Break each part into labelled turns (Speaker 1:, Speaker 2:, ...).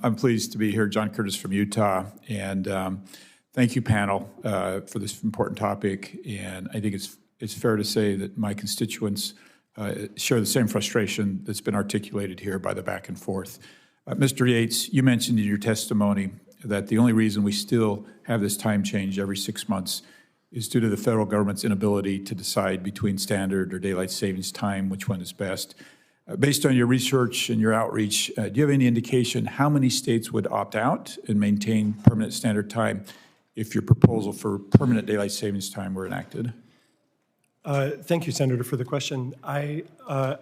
Speaker 1: I'm pleased to be here. John Curtis from Utah. And thank you, panel, for this important topic. And I think it's fair to say that my constituents share the same frustration that's been articulated here by the back and forth. Mr. Yates, you mentioned in your testimony that the only reason we still have this time change every 6 months is due to the federal government's inability to decide between standard or daylight savings time, which one is best. Based on your research and your outreach, do you have any indication how many states would opt out and maintain permanent standard time if your proposal for permanent daylight savings time were enacted?
Speaker 2: Thank you, Senator, for the question. I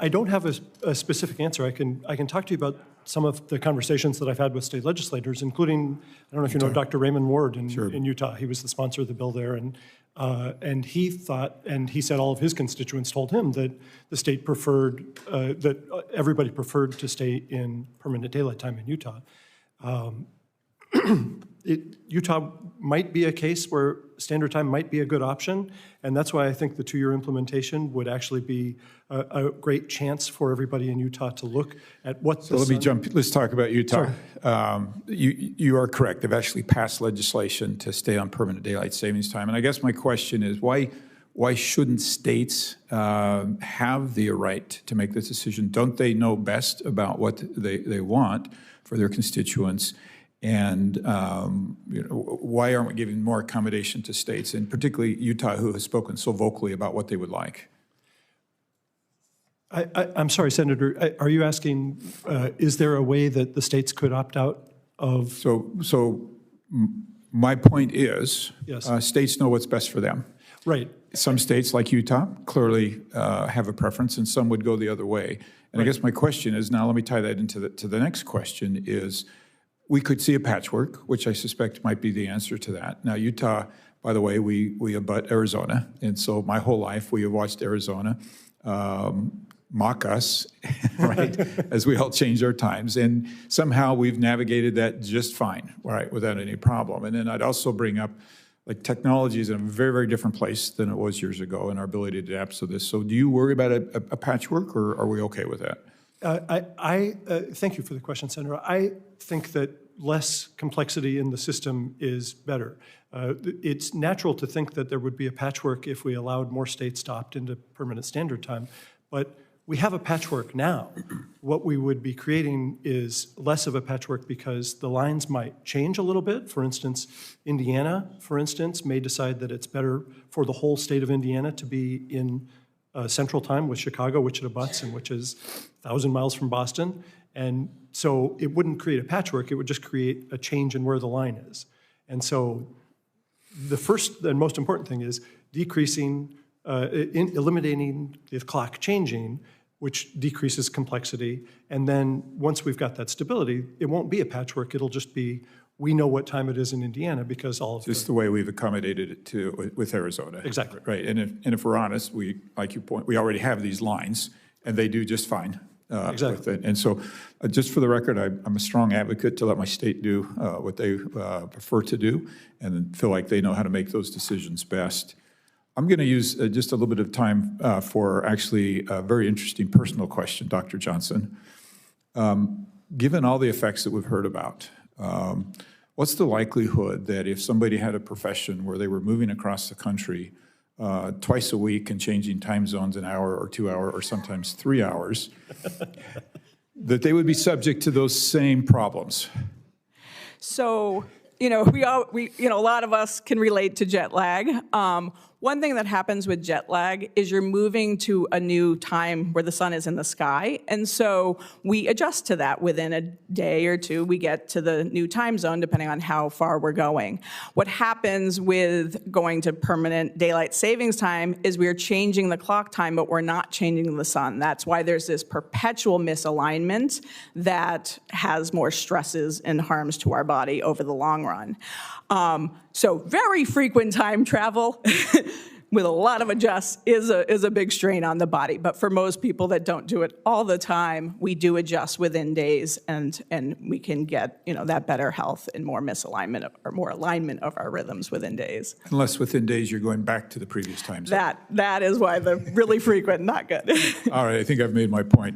Speaker 2: don't have a specific answer. I can talk to you about some of the conversations that I've had with state legislators, including, I don't know if you know Dr. Raymond Ward in Utah. He was the sponsor of the bill there, and he thought, and he said all of his constituents told him that the state preferred, that everybody preferred to stay in permanent daylight time in Utah. Utah might be a case where standard time might be a good option, and that's why I think the 2-year implementation would actually be a great chance for everybody in Utah to look at what. So
Speaker 1: let's talk about Utah. You are correct. They've actually passed legislation to stay on permanent daylight savings time, and I guess my question is why shouldn't states have the right to make this decision? Don't they know best about what they want for their constituents? And why aren't we giving more accommodation to states, and particularly Utah, who has spoken so vocally about what they would like?
Speaker 2: I'm sorry, Senator, are you asking, is there a way that the states could opt out of?
Speaker 1: So my point is, yes. States know what's best for them.
Speaker 2: Right.
Speaker 1: Some states, like Utah, clearly have a preference, and some would go the other way. And I guess my question is, now let me tie that into the next question, is we could see a patchwork, which I suspect might be the answer to that. Now, Utah, by the way, we abut Arizona, and so my whole life we have watched Arizona mock us, right, as we all change our times, and somehow we've navigated that just fine, right, without any problem. And then I'd also bring up, like, technology is in a very, very different place than it was years ago, and our ability to adapt to this. So do you worry about a patchwork, or are we okay with that?
Speaker 2: Thank you for the question, Senator. I think that less complexity in the system is better. It's natural to think that there would be a patchwork if we allowed more states to opt into permanent standard time, but we have a patchwork now. What we would be creating is less of a patchwork because the lines might change a little bit. For instance, Indiana, for instance, may decide that it's better for the whole state of Indiana to be in Central Time with Chicago, which it abuts and which is 1,000 miles from Boston. And so it wouldn't create a patchwork, it would just create a change in where the line is. And so the first and most important thing is decreasing, eliminating the clock changing, which decreases complexity. And then once we've got that stability, it won't be a patchwork, it'll just be, we know what time it is in Indiana because all of
Speaker 1: just the way we've accommodated it with Arizona.
Speaker 2: Exactly.
Speaker 1: Right, and if we're honest, like you point, we already have these lines, and they do just fine.
Speaker 2: Exactly.
Speaker 1: With it. And so just for the record, I'm a strong advocate to let my state do what they prefer to do and feel like they know how to make those decisions best. I'm going to use just a little bit of time for actually a very interesting personal question, Dr. Johnson. Given all the effects that we've heard about, what's the likelihood that if somebody had a profession where they were moving across the country twice a week and changing time zones an hour or 2 hours or sometimes 3 hours, that they would be subject to those same problems?
Speaker 3: So, a lot of us can relate to jet lag. One thing that happens with jet lag is you're moving to a new time where the sun is in the sky, and so we adjust to that. Within a day or two, we get to the new time zone, depending on how far we're going. What happens with going to permanent daylight savings time is we're changing the clock time, but we're not changing the sun. That's why there's this perpetual misalignment that has more stresses and harms to our body over the long run. So very frequent time travel with a lot of adjusts is a big strain on the body. But for most people that don't do it all the time, we do adjust within days, and we can get that better health and more misalignment or more alignment of our rhythms within days.
Speaker 1: Unless within days you're going back to the previous time zone.
Speaker 3: That is why the really frequent not good.
Speaker 1: All right, I think I've made my point.